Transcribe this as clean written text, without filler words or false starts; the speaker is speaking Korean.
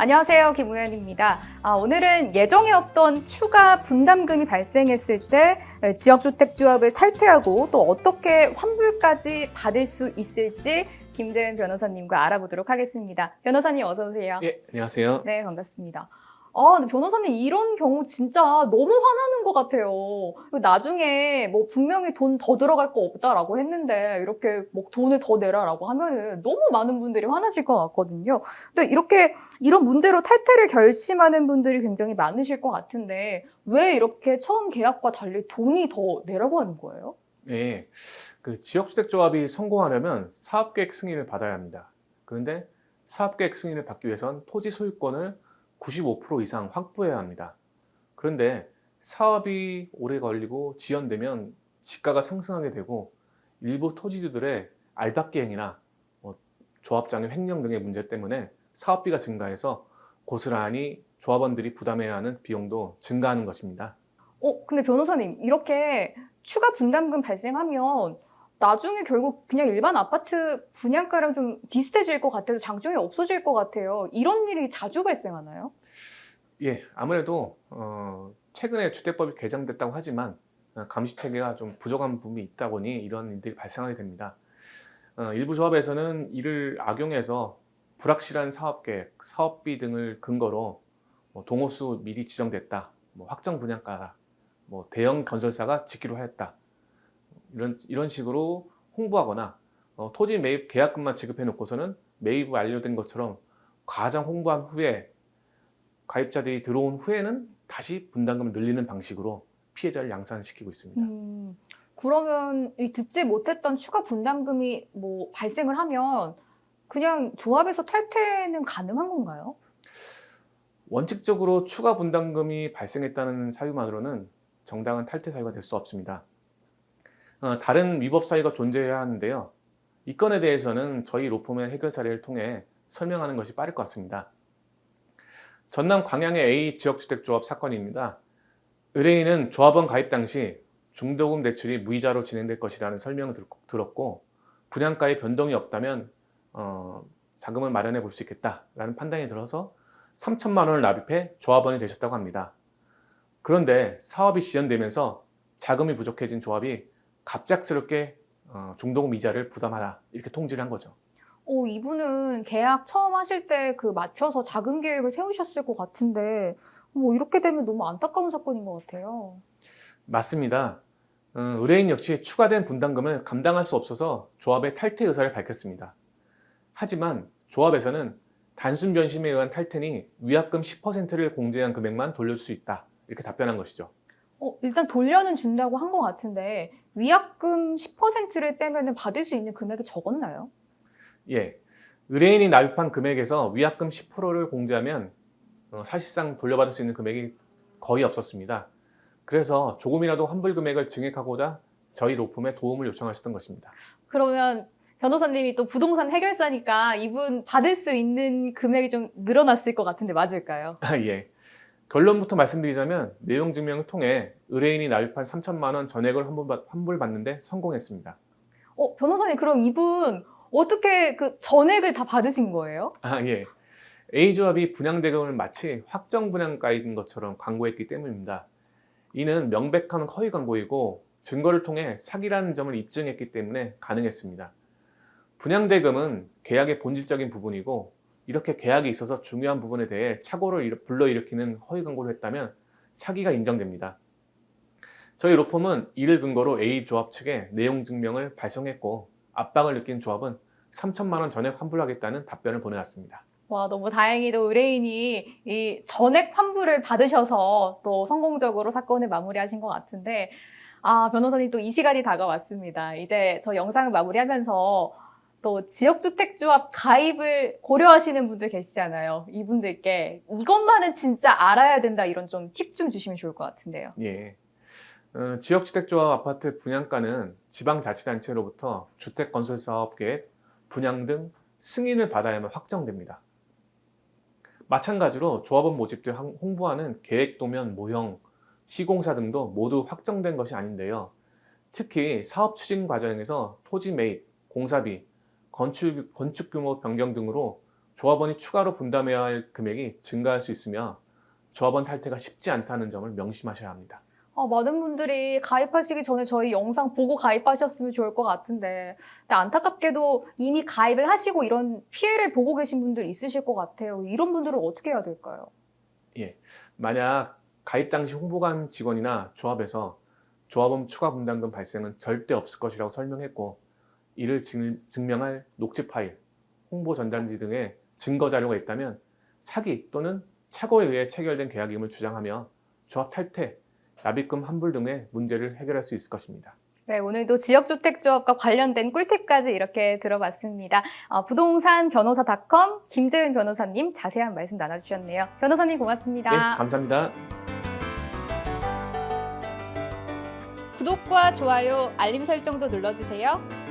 안녕하세요. 김우현입니다. 오늘은 예정에 없던 추가 분담금이 발생했을 때 지역주택조합을 탈퇴하고 또 어떻게 환불까지 받을 수 있을지 김재은 변호사님과 알아보도록 하겠습니다. 변호사님 어서 오세요. 예, 안녕하세요. 네, 반갑습니다. 근데 변호사님 이런 경우 진짜 너무 화나는 것 같아요. 나중에 뭐 분명히 돈 더 들어갈 거 없다라고 했는데 이렇게 뭐 돈을 더 내라라고 하면은 너무 많은 분들이 화나실 것 같거든요. 근데 이런 문제로 탈퇴를 결심하는 분들이 굉장히 많으실 것 같은데 왜 이렇게 처음 계약과 달리 돈이 더 내라고 하는 거예요? 네, 그 지역주택조합이 성공하려면 사업계획 승인을 받아야 합니다. 그런데 사업계획 승인을 받기 위해선 토지 소유권을 95% 이상 확보해야 합니다. 그런데 사업이 오래 걸리고 지연되면 지가가 상승하게 되고 일부 토지주들의 알박기행이나 조합장의 횡령 등의 문제 때문에 사업비가 증가해서 고스란히 조합원들이 부담해야 하는 비용도 증가하는 것입니다. 근데 변호사님 이렇게 추가 분담금 발생하면 나중에 결국 그냥 일반 아파트 분양가랑 좀 비슷해질 것 같아도 장점이 없어질 것 같아요. 이런 일이 자주 발생하나요? 예, 아무래도 최근에 주택법이 개정됐다고 하지만 감시체계가 좀 부족한 부분이 있다 보니 이런 일들이 발생하게 됩니다. 일부 조합에서는 이를 악용해서 불확실한 사업계획, 사업비 등을 근거로 동호수 미리 지정됐다, 확정 분양가다, 대형 건설사가 짓기로 하였다 이런 식으로 홍보하거나 토지 매입 계약금만 지급해 놓고서는 매입이 완료된 것처럼 과장 홍보한 후에 가입자들이 들어온 후에는 다시 분담금을 늘리는 방식으로 피해자를 양산시키고 있습니다. 그러면 이 듣지 못했던 추가 분담금이 뭐 발생을 하면 그냥 조합에서 탈퇴는 가능한 건가요? 원칙적으로 추가 분담금이 발생했다는 사유만으로는 정당한 탈퇴 사유가 될 수 없습니다. 다른 위법 사유가 존재해야 하는데요. 이 건에 대해서는 저희 로펌의 해결 사례를 통해 설명하는 것이 빠를 것 같습니다. 전남 광양의 A 지역주택조합 사건입니다. 의뢰인은 조합원 가입 당시 중도금 대출이 무이자로 진행될 것이라는 설명을 들었고 분양가에 변동이 없다면 자금을 마련해 볼 수 있겠다라는 판단이 들어서 3천만 원을 납입해 조합원이 되셨다고 합니다. 그런데 사업이 지연되면서 자금이 부족해진 조합이 갑작스럽게 중도금 이자를 부담하라 이렇게 통지를 한 거죠. 이분은 계약 처음 하실 때 맞춰서 자금 계획을 세우셨을 것 같은데 뭐 이렇게 되면 너무 안타까운 사건인 것 같아요. 맞습니다. 의뢰인 역시 추가된 분담금을 감당할 수 없어서 조합의 탈퇴 의사를 밝혔습니다. 하지만 조합에서는 단순 변심에 의한 탈퇴니 위약금 10%를 공제한 금액만 돌려줄 수 있다 이렇게 답변한 것이죠. 일단 돌려는 준다고 한 것 같은데 위약금 10%를 빼면 받을 수 있는 금액이 적었나요? 예, 의뢰인이 납입한 금액에서 위약금 10%를 공제하면 사실상 돌려받을 수 있는 금액이 거의 없었습니다. 그래서 조금이라도 환불 금액을 증액하고자 저희 로펌에 도움을 요청하셨던 것입니다. 그러면 변호사님이 또 부동산 해결사니까 이분 받을 수 있는 금액이 좀 늘어났을 것 같은데 맞을까요? 예. 결론부터 말씀드리자면 내용 증명을 통해 의뢰인이 납입한 3천만 원 전액을 환불받는데 성공했습니다. 변호사님 그럼 이분 어떻게 그 전액을 다 받으신 거예요? 예. A조합이 분양대금을 마치 확정 분양가인 것처럼 광고했기 때문입니다. 이는 명백한 허위 광고이고 증거를 통해 사기라는 점을 입증했기 때문에 가능했습니다. 분양대금은 계약의 본질적인 부분이고 이렇게 계약이 있어서 중요한 부분에 대해 착오를 불러일으키는 허위 광고를 했다면 사기가 인정됩니다. 저희 로펌은 이를 근거로 A조합 측에 내용 증명을 발송했고 압박을 느낀 조합은 3천만 원 전액 환불하겠다는 답변을 보내왔습니다. 와, 너무 다행히도 의뢰인이 이 전액 환불을 받으셔서 또 성공적으로 사건을 마무리하신 것 같은데, 변호사님 또 이 시간이 다가왔습니다. 이제 저 영상을 마무리하면서 또 지역주택조합 가입을 고려하시는 분들 계시잖아요. 이분들께 이것만은 진짜 알아야 된다 이런 좀 팁 좀 주시면 좋을 것 같은데요. 예. 지역주택조합 아파트 분양가는 지방자치단체로부터 주택건설사업계획, 분양 등 승인을 받아야만 확정됩니다. 마찬가지로 조합원 모집 때 홍보하는 계획도면 모형, 시공사 등도 모두 확정된 것이 아닌데요. 특히 사업 추진 과정에서 토지 매입, 공사비, 건축 규모 변경 등으로 조합원이 추가로 분담해야 할 금액이 증가할 수 있으며 조합원 탈퇴가 쉽지 않다는 점을 명심하셔야 합니다. 많은 분들이 가입하시기 전에 저희 영상 보고 가입하셨으면 좋을 것 같은데, 근데 안타깝게도 이미 가입을 하시고 이런 피해를 보고 계신 분들 있으실 것 같아요. 이런 분들은 어떻게 해야 될까요? 예, 만약 가입 당시 홍보관 직원이나 조합에서 조합원 추가 분담금 발생은 절대 없을 것이라고 설명했고 이를 증명할 녹취 파일, 홍보 전단지 등의 증거 자료가 있다면 사기 또는 착오에 의해 체결된 계약임을 주장하며 조합 탈퇴, 납입금 환불 등의 문제를 해결할 수 있을 것입니다. 네, 오늘도 지역주택조합과 관련된 꿀팁까지 이렇게 들어봤습니다. 부동산 변호사.com 김재은 변호사님 자세한 말씀 나눠주셨네요. 변호사님 고맙습니다. 네, 감사합니다. 구독과 좋아요, 알림 설정도 눌러주세요.